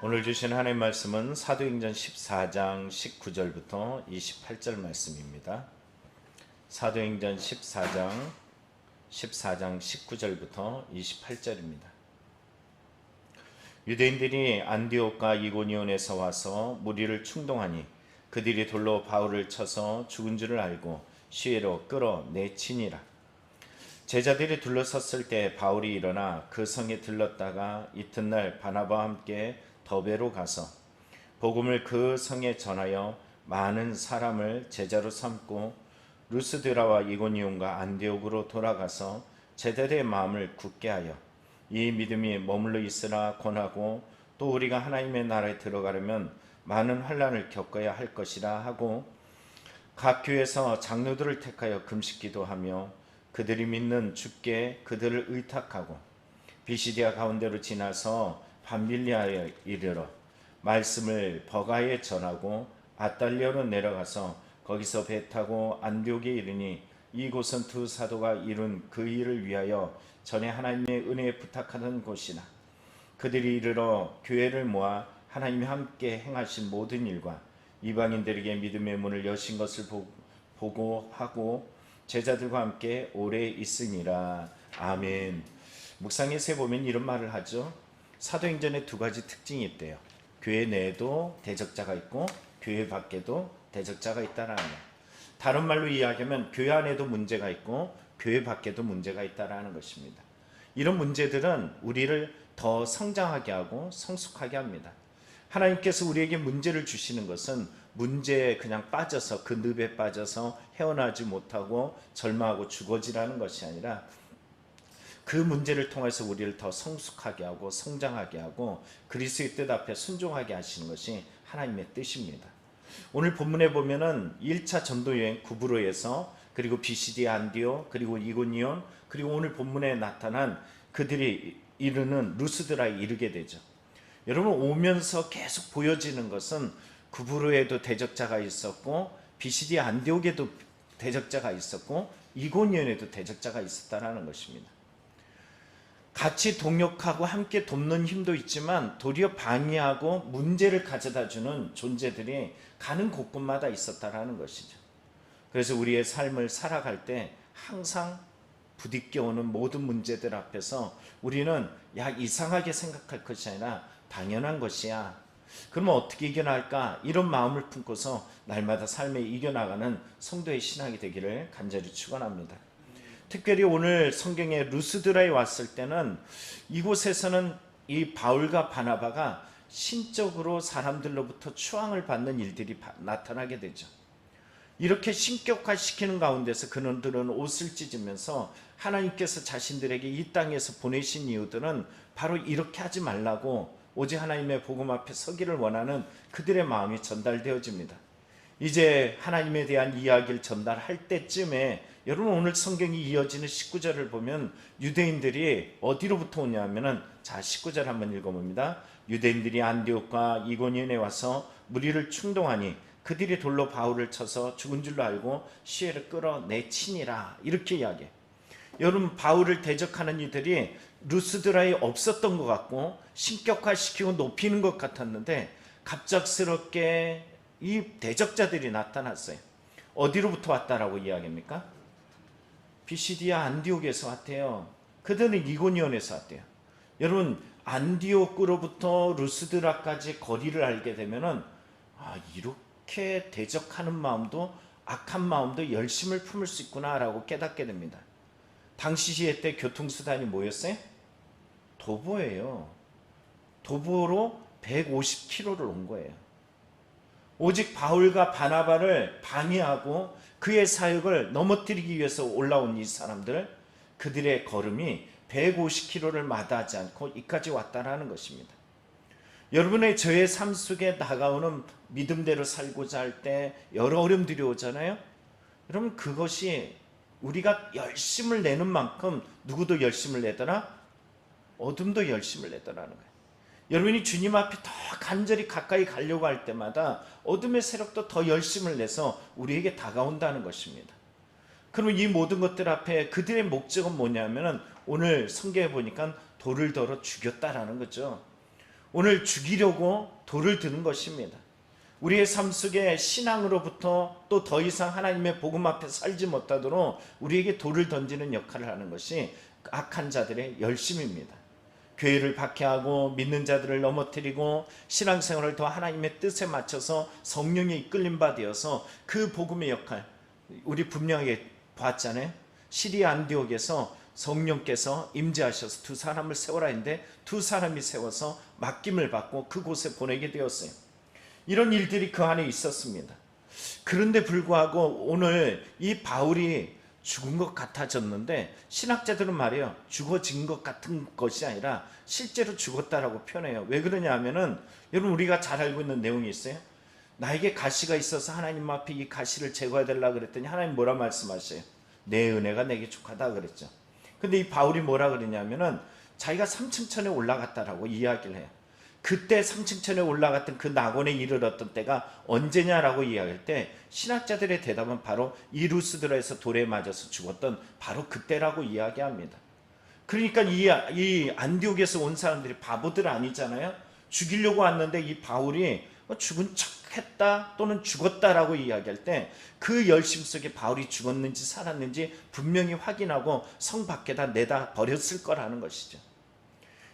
오늘 주신 하나님의 말씀은 사도행전 14장 19절부터 28절 말씀입니다. 사도행전 14장 19절부터 28절입니다. 유대인들이 안디옥과 이고니온에서 와서 무리를 충동하니 그들이 돌로 바울을 쳐서 죽은 줄을 알고 시외로 끌어내치니라. 제자들이 둘러섰을 때 바울이 일어나 그 성에 들렀다가 이튿날 바나바와 함께 더베로 가서 복음을 그 성에 전하여 많은 사람을 제자로 삼고 루스드라와 이고니온과 안디옥으로 돌아가서 제자들의 마음을 굳게 하여 이 믿음이 머물러 있으라 권하고 또 우리가 하나님의 나라에 들어가려면 많은 환난을 겪어야 할 것이라 하고 각 교회에서 장로들을 택하여 금식기도하며 그들이 믿는 주께 그들을 의탁하고 비시디아 가운데로 지나서 밤빌리아에 이르러 말씀을 버가에 전하고 아달리아로 내려가서 거기서 배 타고 안디옥에 이르니 이곳은 두 사도가 이룬 그 일을 위하여 전에 하나님의 은혜에 부탁하던 곳이나 그들이 이르러 교회를 모아 하나님이 함께 행하신 모든 일과 이방인들에게 믿음의 문을 여신 것을 보고 하고 제자들과 함께 오래 있으니라. 아멘. 묵상에서 보면 이런 말을 하죠. 사도행전에 두 가지 특징이 있대요. 교회 내에도 대적자가 있고 교회 밖에도 대적자가 있다라는 거예요. 다른 말로 이야기하면 교회 안에도 문제가 있고 교회 밖에도 문제가 있다라는 것입니다. 이런 문제들은 우리를 더 성장하게 하고 성숙하게 합니다. 하나님께서 우리에게 문제를 주시는 것은 문제에 그냥 빠져서 그 늪에 빠져서 헤어나지 못하고 절망하고 죽어지라는 것이 아니라 그 문제를 통해서 우리를 더 성숙하게 하고 성장하게 하고 그리스도의 뜻 앞에 순종하게 하시는 것이 하나님의 뜻입니다. 오늘 본문에 보면은 1차 전도여행 구브로에서 그리고 비시디아 안디옥 그리고 이고니온 그리고 오늘 본문에 나타난 그들이 이르는 루스드라에 이르게 되죠. 여러분 오면서 계속 보여지는 것은 구브로에도 대적자가 있었고 비시디아 안디옥에도 대적자가 있었고 이고니온에도 대적자가 있었다는 것입니다. 같이 동역하고 함께 돕는 힘도 있지만 도리어 방해하고 문제를 가져다주는 존재들이 가는 곳곳마다 있었다라는 것이죠. 그래서 우리의 삶을 살아갈 때 항상 부딪혀 오는 모든 문제들 앞에서 우리는 이상하게 생각할 것이 아니라 당연한 것이야. 그러면 어떻게 이겨나갈까? 이런 마음을 품고서 날마다 삶에 이겨나가는 성도의 신앙이 되기를 간절히 축원합니다. 특별히 오늘 성경에 루스드라에 왔을 때는 이곳에서는 이 바울과 바나바가 신적으로 사람들로부터 추앙을 받는 일들이 나타나게 되죠. 이렇게 신격화시키는 가운데서 그들은 옷을 찢으면서 하나님께서 자신들에게 이 땅에서 보내신 이유들은 바로 이렇게 하지 말라고 오직 하나님의 복음 앞에 서기를 원하는 그들의 마음이 전달되어집니다. 이제 하나님에 대한 이야기를 전달할 때쯤에 여러분 오늘 성경이 이어지는 19절을 보면 유대인들이 어디로부터 오냐면은 자 19절 한번 읽어봅니다. 유대인들이 안디옥과 이고니온에 와서 무리를 충동하니 그들이 돌로 바울을 쳐서 죽은 줄로 알고 시외를 끌어내치니라 이렇게 이야기해요. 여러분 바울을 대적하는 이들이 루스드라에 없었던 것 같고 신격화시키고 높이는 것 같았는데 갑작스럽게 이 대적자들이 나타났어요. 어디로부터 왔다라고 이야기합니까? 비시디아 안디옥에서 왔대요. 그들은 이고니온에서 왔대요. 여러분 안디옥으로부터 루스드라까지 거리를 알게 되면은 이렇게 대적하는 마음도 악한 마음도 열심을 품을 수 있구나라고 깨닫게 됩니다. 당시 시대 때 교통수단이 뭐였어요? 도보예요. 도보로 150km를 온 거예요. 오직 바울과 바나바를 방해하고 그의 사역을 넘어뜨리기 위해서 올라온 이 사람들, 그들의 걸음이 150km를 마다하지 않고 이까지 왔다라는 것입니다. 여러분의 저의 삶 속에 다가오는 믿음대로 살고자 할 때 여러 어려움들이 오잖아요. 여러분 그것이 우리가 열심을 내는 만큼 누구도 열심을 내더라? 어둠도 열심을 내더라는 거예요. 여러분이 주님 앞에 더 간절히 가까이 가려고 할 때마다 어둠의 세력도 더 열심을 내서 우리에게 다가온다는 것입니다. 그럼 이 모든 것들 앞에 그들의 목적은 뭐냐면은 오늘 성경에 보니까 돌을 덜어 죽였다라는 거죠. 오늘 죽이려고 돌을 드는 것입니다. 우리의 삶 속에 신앙으로부터 또 더 이상 하나님의 복음 앞에 살지 못하도록 우리에게 돌을 던지는 역할을 하는 것이 악한 자들의 열심입니다. 교회를 박해하고 믿는 자들을 넘어뜨리고 신앙생활을 더 하나님의 뜻에 맞춰서 성령의 이끌림 받아서 그 복음의 역할, 우리 분명하게 봤잖아요. 시리아 안디옥에서 성령께서 임재하셔서 두 사람을 세워라 했는데 두 사람이 세워서 맡김을 받고 그곳에 보내게 되었어요. 이런 일들이 그 안에 있었습니다. 그런데 불구하고 오늘 이 바울이 죽은 것 같아졌는데 신학자들은 말이에요, 죽어진 것 같은 것이 아니라 실제로 죽었다라고 표현해요. 왜 그러냐 하면은 여러분, 우리가 잘 알고 있는 내용이 있어요. 나에게 가시가 있어서 하나님 앞에 이 가시를 제거해야 되려고 그랬더니 하나님 뭐라 말씀하셔요? 내 은혜가 내게 족하다 그랬죠. 근데 이 바울이 뭐라 그러냐면은 자기가 3층 천에 올라갔다라고 이야기를 해요. 그때 3층 천에 올라갔던 그 낙원에 이르렀던 때가 언제냐라고 이야기할 때 신학자들의 대답은 바로 이 루스드라에서 돌에 맞아서 죽었던 바로 그때라고 이야기합니다. 그러니까 이 안디옥에서 온 사람들이 바보들 아니잖아요. 죽이려고 왔는데 이 바울이 죽은 척했다 또는 죽었다라고 이야기할 때 그 열심 속에 바울이 죽었는지 살았는지 분명히 확인하고 성 밖에다 내다 버렸을 거라는 것이죠.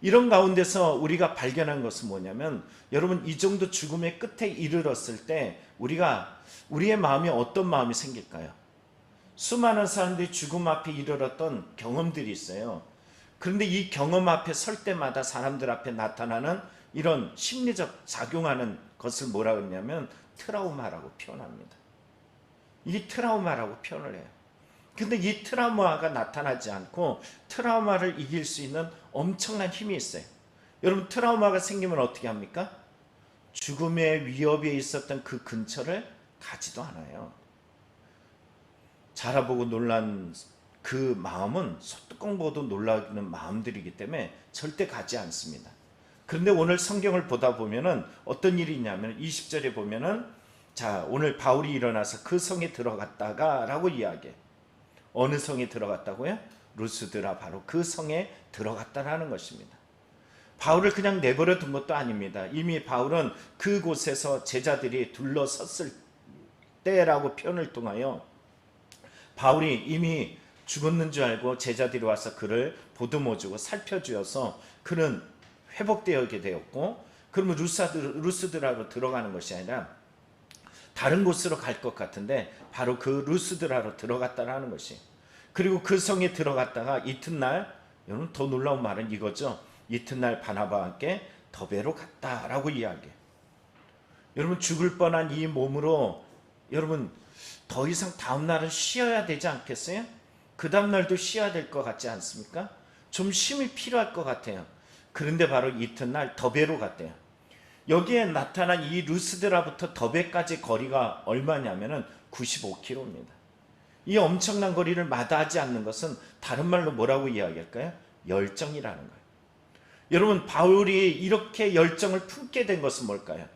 이런 가운데서 우리가 발견한 것은 뭐냐면, 여러분, 이 정도 죽음의 끝에 이르렀을 때 우리의 마음이 어떤 마음이 생길까요? 수많은 사람들이 죽음 앞에 이르렀던 경험들이 있어요. 그런데 이 경험 앞에 설 때마다 사람들 앞에 나타나는 이런 심리적 작용하는 것을 뭐라 그러냐면 트라우마라고 표현합니다. 이 트라우마라고 표현을 해요. 근데 이 트라우마가 나타나지 않고 트라우마를 이길 수 있는 엄청난 힘이 있어요. 여러분, 트라우마가 생기면 어떻게 합니까? 죽음의 위협에 있었던 그 근처를 가지도 않아요. 자라보고 놀란 그 마음은 소뚜껑 보도 놀라는 마음들이기 때문에 절대 가지 않습니다. 그런데 오늘 성경을 보다 보면은 어떤 일이 있냐면 20절에 보면은, 자, 오늘 바울이 일어나서 그 성에 들어갔다가 라고 이야기해요. 어느 성에 들어갔다고요? 루스드라, 바로 그 성에 들어갔다라는 것입니다. 바울을 그냥 내버려 둔 것도 아닙니다. 이미 바울은 그곳에서 제자들이 둘러섰을 때라고 표현을 통하여 바울이 이미 죽었는 줄 알고 제자들이 와서 그를 보듬어주고 살펴주어서 그는 회복되게 되었고, 그러면 루스드라로 들어가는 것이 아니라 다른 곳으로 갈 것 같은데 바로 그 루스드라로 들어갔다라는 것이. 그리고 그 성에 들어갔다가 이튿날, 여러분, 더 놀라운 말은 이거죠. 이튿날 바나바와 함께 더베로 갔다라고 이야기해요. 여러분, 죽을 뻔한 이 몸으로 여러분 더 이상 다음날은 쉬어야 되지 않겠어요? 그 다음날도 쉬어야 될 것 같지 않습니까? 좀 쉼이 필요할 것 같아요. 그런데 바로 이튿날 더베로 갔대요. 여기에 나타난 이 루스드라부터 더베까지 거리가 얼마냐면은 95km입니다. 이 엄청난 거리를 마다하지 않는 것은 다른 말로 뭐라고 이야기할까요? 열정이라는 거예요. 여러분, 바울이 이렇게 열정을 품게 된 것은 뭘까요?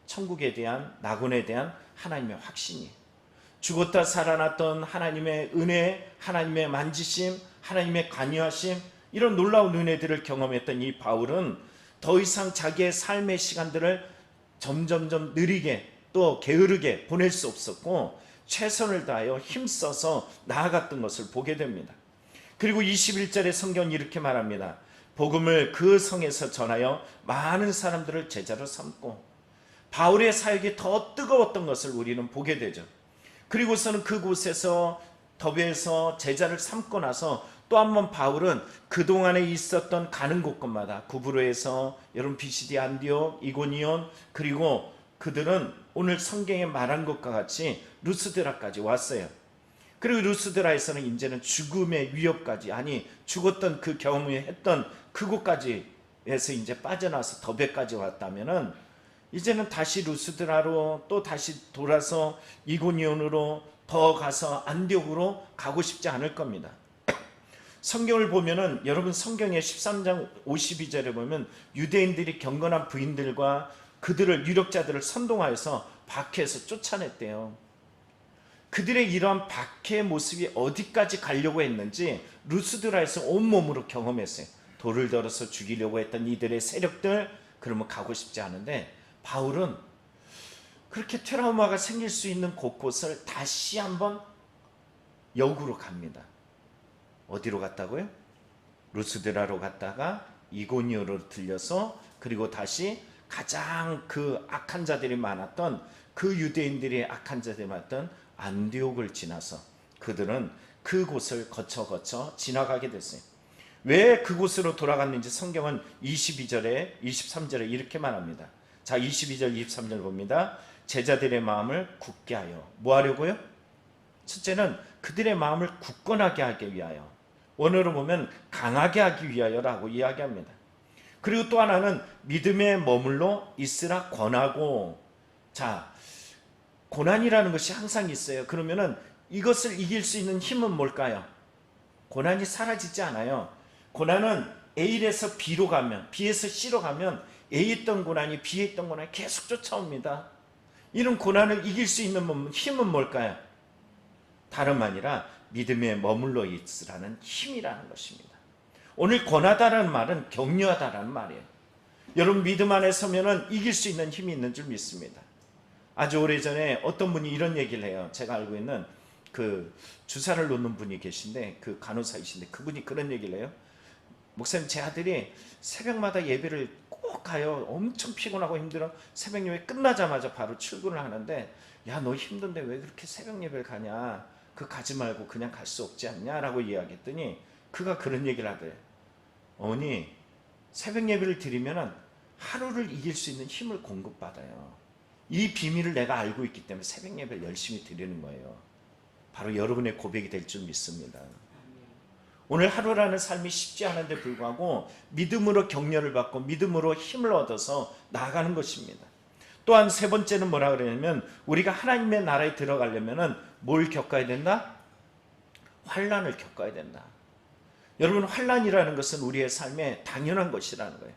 천국에 대한, 낙원에 대한 하나님의 확신이에요. 죽었다 살아났던 하나님의 은혜, 하나님의 만지심, 하나님의 관여하심, 이런 놀라운 은혜들을 경험했던 이 바울은 더 이상 자기의 삶의 시간들을 점점점 느리게 또 게으르게 보낼 수 없었고 최선을 다하여 힘써서 나아갔던 것을 보게 됩니다. 그리고 21절에 성경은 이렇게 말합니다. 복음을 그 성에서 전하여 많은 사람들을 제자로 삼고, 바울의 사역이 더 뜨거웠던 것을 우리는 보게 되죠. 그리고서는 그곳에서 더베에서 제자를 삼고 나서 또 한 번 바울은 그동안에 있었던 가는 곳곳마다 구브로에서, 여러분, 비시디 안디옥, 이고니온, 그리고 그들은 오늘 성경에 말한 것과 같이 루스드라까지 왔어요. 그리고 루스드라에서는 이제는 죽음의 위협까지, 아니 죽었던 그 경험을 했던 그곳까지 해서 이제 빠져나와서 더베까지 왔다면은 이제는 다시 루스드라로 또 다시 돌아서 이고니온으로 더 가서 안디옥으로 가고 싶지 않을 겁니다. 성경을 보면은, 여러분, 성경의 13장 52절에 보면 유대인들이 경건한 부인들과 그들을, 유력자들을 선동하여서 박해해서 쫓아냈대요. 그들의 이러한 박해의 모습이 어디까지 가려고 했는지 루스드라에서 온몸으로 경험했어요. 돌을 들어서 죽이려고 했던 이들의 세력들, 그러면 가고 싶지 않은데 바울은 그렇게 트라우마가 생길 수 있는 곳곳을 다시 한번 역으로 갑니다. 어디로 갔다고요? 루스드라로 갔다가 이고니오로 들려서 그리고 다시 가장 그 악한 자들이 많았던 그 유대인들이 악한 자들이 많았던 안디옥을 지나서 그들은 그곳을 거쳐 지나가게 됐어요. 왜 그곳으로 돌아갔는지 성경은 22절에 23절에 이렇게 말합니다. 자, 22절 23절 봅니다. 제자들의 마음을 굳게 하여 뭐 하려고요? 첫째는 그들의 마음을 굳건하게 하기 위하여, 원어로 보면 강하게 하기 위하여라고 이야기합니다. 그리고 또 하나는 믿음에 머물러 있으라 권하고. 자, 고난이라는 것이 항상 있어요. 그러면은 이것을 이길 수 있는 힘은 뭘까요? 고난이 사라지지 않아요. 고난은 A에서 B로 가면, B에서 C로 가면 A에 있던 고난이 B에 있던 고난이 계속 쫓아옵니다. 이런 고난을 이길 수 있는 힘은 뭘까요? 다름 아니라 믿음에 머물러 있으라는 힘이라는 것입니다. 오늘 권하다라는 말은 격려하다라는 말이에요. 여러분 믿음 안에 서면은 이길 수 있는 힘이 있는 줄 믿습니다. 아주 오래전에 어떤 분이 이런 얘기를 해요. 제가 알고 있는 그 주사를 놓는 분이 계신데 그 간호사이신데 그분이 그런 얘기를 해요. 목사님, 제 아들이 새벽마다 예배를 꼭 가요. 엄청 피곤하고 힘들어. 새벽 예배 끝나자마자 바로 출근을 하는데, 야, 너 힘든데 왜 그렇게 새벽 예배를 가냐? 그 가지 말고 그냥 갈 수 없지 않냐? 라고 이야기했더니 그가 그런 얘기를 하더래요. 어머니, 새벽 예배를 드리면 하루를 이길 수 있는 힘을 공급받아요. 이 비밀을 내가 알고 있기 때문에 새벽 예배를 열심히 드리는 거예요. 바로 여러분의 고백이 될 줄 믿습니다. 오늘 하루라는 삶이 쉽지 않은데 불구하고 믿음으로 격려를 받고 믿음으로 힘을 얻어서 나아가는 것입니다. 또한 세 번째는 뭐라 그러냐면, 우리가 하나님의 나라에 들어가려면 뭘 겪어야 된다? 환난을 겪어야 된다. 여러분, 환난이라는 것은 우리의 삶에 당연한 것이라는 거예요.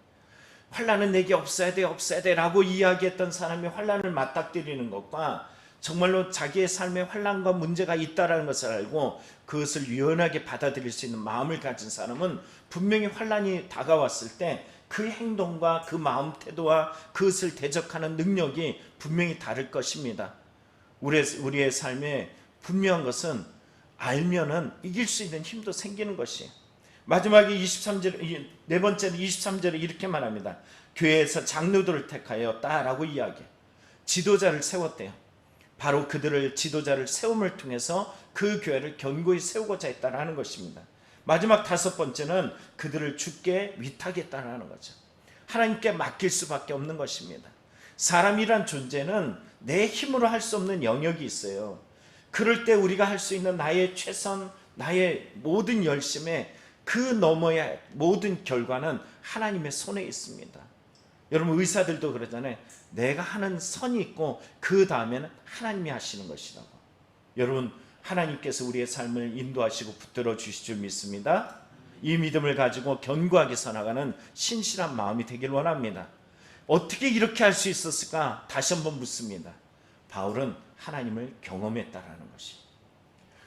환난은 내게 없어야 돼 라고 이야기했던 사람이 환난을 맞닥뜨리는 것과 정말로 자기의 삶에 환난과 문제가 있다는 것을 알고 그것을 유연하게 받아들일 수 있는 마음을 가진 사람은 분명히 환난이 다가왔을 때 그 행동과 그 마음 태도와 그것을 대적하는 능력이 분명히 다를 것입니다. 우리의 삶에 분명한 것은 알면은 이길 수 있는 힘도 생기는 것이에요. 마지막에 23절, 네 번째는 23절에 이렇게 말합니다. 교회에서 장로들을 택하였다라고 이야기해요. 지도자를 세웠대요. 바로 그들을, 지도자를 세움을 통해서 그 교회를 견고히 세우고자 했다라는 것입니다. 마지막 다섯 번째는 그들을 주께 위탁했다라는 거죠. 하나님께 맡길 수밖에 없는 것입니다. 사람이란 존재는 내 힘으로 할 수 없는 영역이 있어요. 그럴 때 우리가 할 수 있는 나의 최선, 나의 모든 열심에 그 너머의 모든 결과는 하나님의 손에 있습니다. 여러분, 의사들도 그러잖아요. 내가 하는 선이 있고 그 다음에는 하나님이 하시는 것이라고. 여러분, 하나님께서 우리의 삶을 인도하시고 붙들어 주실 줄 믿습니다. 이 믿음을 가지고 견고하게 살아가는 신실한 마음이 되길 원합니다. 어떻게 이렇게 할 수 있었을까? 다시 한번 묻습니다. 바울은 하나님을 경험했다라는 것이.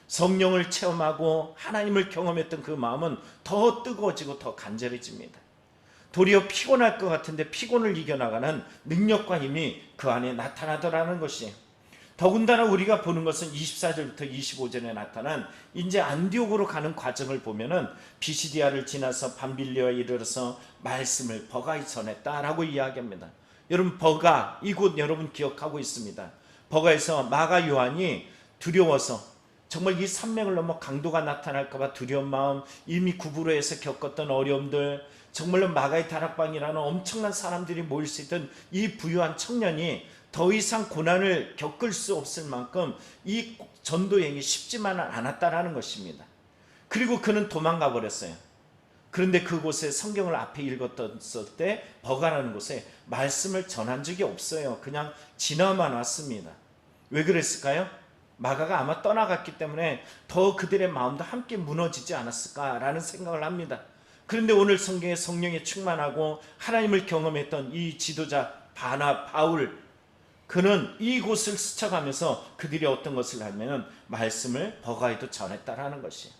성령을 체험하고 하나님을 경험했던 그 마음은 더 뜨거워지고 더 간절해집니다. 도리어 피곤할 것 같은데 피곤을 이겨나가는 능력과 힘이 그 안에 나타나더라는 것이. 더군다나 우리가 보는 것은 24절부터 25절에 나타난 이제 안디옥으로 가는 과정을 보면은 비시디아를 지나서 밤빌리아에 이르러서 말씀을 버가에 전했다라고 이야기합니다. 여러분, 버가 이곳 여러분 기억하고 있습니다. 버가에서 마가 요한이 두려워서 정말 이 산맥을 넘어 강도가 나타날까봐 두려운 마음, 이미 구부로에서 겪었던 어려움들, 정말로 마가의 다락방이라는 엄청난 사람들이 모일 수 있던 이 부유한 청년이 더 이상 고난을 겪을 수 없을 만큼 이 전도행이 쉽지만은 않았다라는 것입니다. 그리고 그는 도망가 버렸어요. 그런데 그곳에 성경을 앞에 읽었을 때 버가라는 곳에 말씀을 전한 적이 없어요. 그냥 지나만 왔습니다. 왜 그랬을까요? 마가가 아마 떠나갔기 때문에 더 그들의 마음도 함께 무너지지 않았을까라는 생각을 합니다. 그런데 오늘 성경에 성령에 충만하고 하나님을 경험했던 이 지도자 바울, 그는 이곳을 스쳐가면서 그들이 어떤 것을 하면 말씀을 버가에도 전했다라는 것이에요.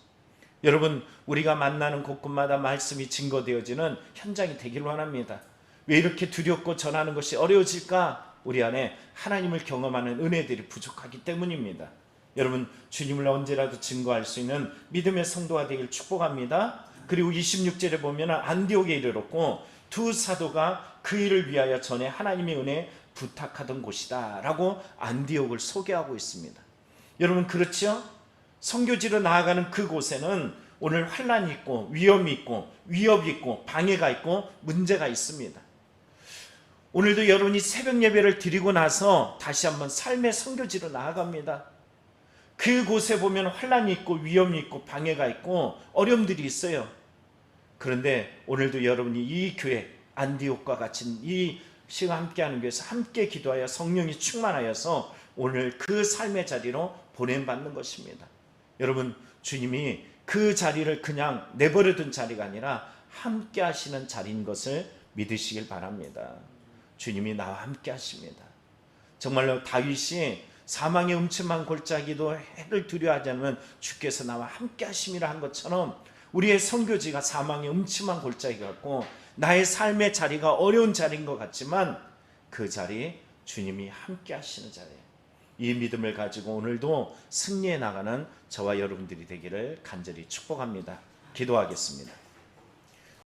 여러분, 우리가 만나는 곳곳마다 말씀이 증거되어지는 현장이 되길 원합니다. 왜 이렇게 두렵고 전하는 것이 어려워질까? 우리 안에 하나님을 경험하는 은혜들이 부족하기 때문입니다. 여러분, 주님을 언제라도 증거할 수 있는 믿음의 성도가 되길 축복합니다. 그리고 26절에 보면 안디옥에 이르렀고 두 사도가 그 일을 위하여 전에 하나님의 은혜 부탁하던 곳이다 라고 안디옥을 소개하고 있습니다. 여러분, 그렇죠? 선교지로 나아가는 그곳에는 오늘 환난이 있고 위험이 있고 위협이 있고 방해가 있고 문제가 있습니다. 오늘도 여러분이 새벽 예배를 드리고 나서 다시 한번 삶의 선교지로 나아갑니다. 그곳에 보면 환난이 있고 위험이 있고 방해가 있고 어려움들이 있어요. 그런데 오늘도 여러분이 이 교회 안디옥과 같이 이 시간 함께하는 교회에서 함께 기도하여 성령이 충만하여서 오늘 그 삶의 자리로 보냄받는 것입니다. 여러분, 주님이 그 자리를 그냥 내버려둔 자리가 아니라 함께 하시는 자리인 것을 믿으시길 바랍니다. 주님이 나와 함께 하십니다. 정말로 다윗이 사망의 음침한 골짜기도 해를 두려워하지 않으면 주께서 나와 함께 하심이라 한 것처럼 우리의 선교지가 사망의 음침한 골짜기 같고 나의 삶의 자리가 어려운 자리인 것 같지만 그 자리 주님이 함께 하시는 자리예요. 이 믿음을 가지고 오늘도 승리해 나가는 저와 여러분들이 되기를 간절히 축복합니다. 기도하겠습니다.